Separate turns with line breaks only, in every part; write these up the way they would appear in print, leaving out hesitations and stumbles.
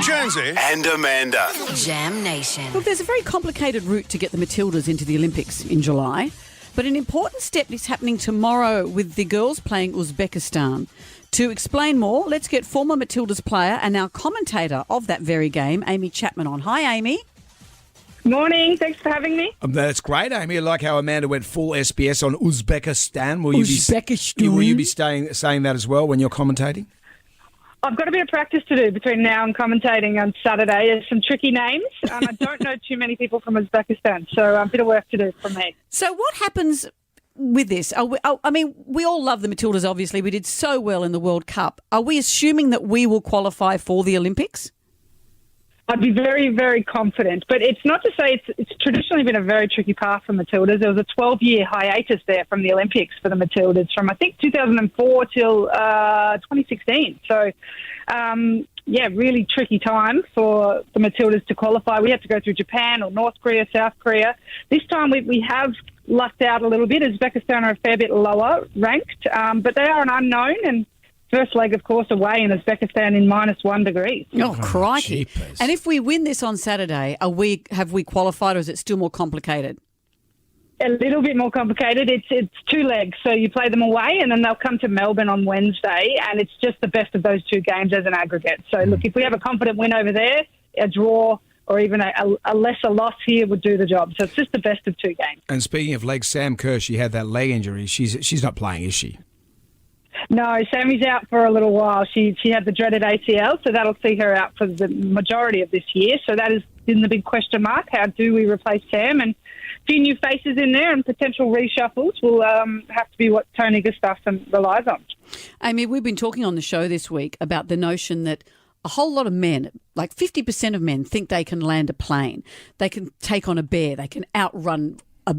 Jonesy and Amanda.
Jam Nation.
Look, there's a very complicated route to get the Matildas into the Olympics in July, but an important step is happening tomorrow with the girls playing Uzbekistan. To explain more, let's get former Matildas player and now commentator of that very game, Amy Chapman, on. Hi, Amy.
Morning. Thanks for having me.
That's great, Amy. I like how Amanda went full SBS on Uzbekistan. Will you be saying that as well when you're commentating?
I've got a bit of practice to do between now and commentating on Saturday. There's some tricky names. I don't know too many people from Uzbekistan, so a bit of work to do for me.
So what happens with this? We all love the Matildas, obviously. We did so well in the World Cup. Are we assuming that we will qualify for the Olympics?
I'd be very, very confident. But it's not to say it's traditionally been a very tricky path for Matildas. There was a 12-year hiatus there from the Olympics for the Matildas from, I think, 2004 till 2016. So, really tricky time for the Matildas to qualify. We had to go through Japan or North Korea, South Korea. This time we have lucked out a little bit. Uzbekistan are a fair bit lower ranked, but they are an unknown, and first leg, of course, away in Uzbekistan in -1 degree.
Oh, crikey.
Jeepers.
And if we win this on Saturday, have we qualified, or is it still more complicated?
A little bit more complicated. It's 2 legs, so you play them away and then they'll come to Melbourne on Wednesday, and it's just the best of those 2 games as an aggregate. So, look, if we have a confident win over there, a draw or even a lesser loss here would do the job. So it's just the best of 2 games.
And speaking of legs, Sam Kerr, she had that leg injury. She's not playing, is she?
No, Sammy's out for a little while. She had the dreaded ACL, so that'll see her out for the majority of this year. So that is in the big question mark. How do we replace Sam? And a few new faces in there and potential reshuffles will have to be what Tony Gustafsson relies on.
Amy, we've been talking on the show this week about the notion that a whole lot of men, like 50% of men, think they can land a plane. They can take on a bear. They can outrun a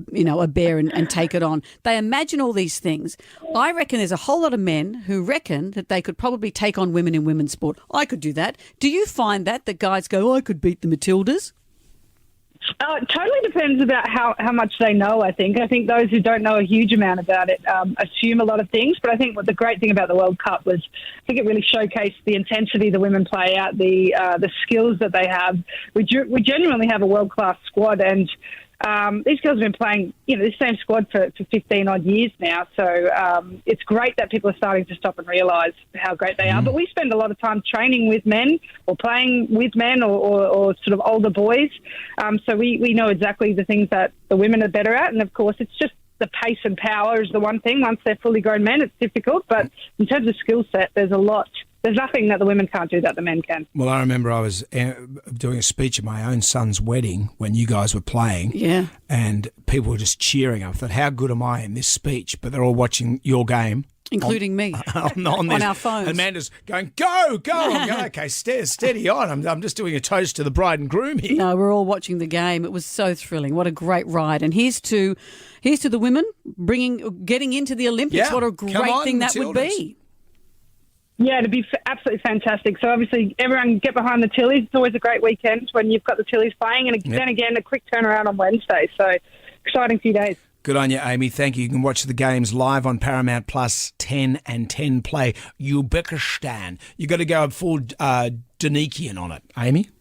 bear and take it on. They imagine all these things. I reckon there's a whole lot of men who reckon that they could probably take on women in women's sport. I could do that. Do you find that guys go, I could beat the Matildas?
It totally depends about how much they know, I think. I think those who don't know a huge amount about it assume a lot of things. But I think what the great thing about the World Cup was, I think it really showcased the intensity the women play out, the skills that they have. We genuinely have a world-class squad, and these girls have been playing, this same squad for 15-odd years now. So it's great that people are starting to stop and realise how great they are. But we spend a lot of time training with men or playing with men or sort of older boys. So we know exactly the things that the women are better at. And, of course, it's just the pace and power is the one thing. Once they're fully grown men, it's difficult. But in terms of skill set, there's a lot. There's nothing that the women can't do that the men can.
Well, I remember I was doing a speech at my own son's wedding when you guys were playing.
Yeah.
And people were just cheering. I thought, how good am I in this speech? But they're all watching your game.
Including me.
On
our phones.
Amanda's going, go. I'm going, okay, steady on. I'm just doing a toast to the bride and groom here.
No, we're all watching the game. It was so thrilling. What a great ride. And here's to the women getting into the Olympics.
Yeah.
What a great thing that would be.
Yeah, it'd be absolutely fantastic. So obviously everyone get behind the Tillies. It's always a great weekend when you've got the Tillies playing, and then again a quick turnaround on Wednesday. So exciting few days.
Good on you, Amy. Thank you. You can watch the games live on Paramount Plus 10 and 10 Play. Uzbekistan. You've got to go full Danikian on it, Amy.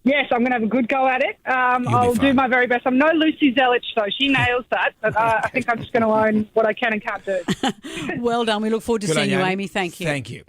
Yes, I'm going to have a good go at it. I'll do my very best. I'm no Lucy Zelich, though. She nails that. But I think I'm just going to own what I can and can't do.
Well done. We look forward to seeing you, Amy. Thank you.
Thank you.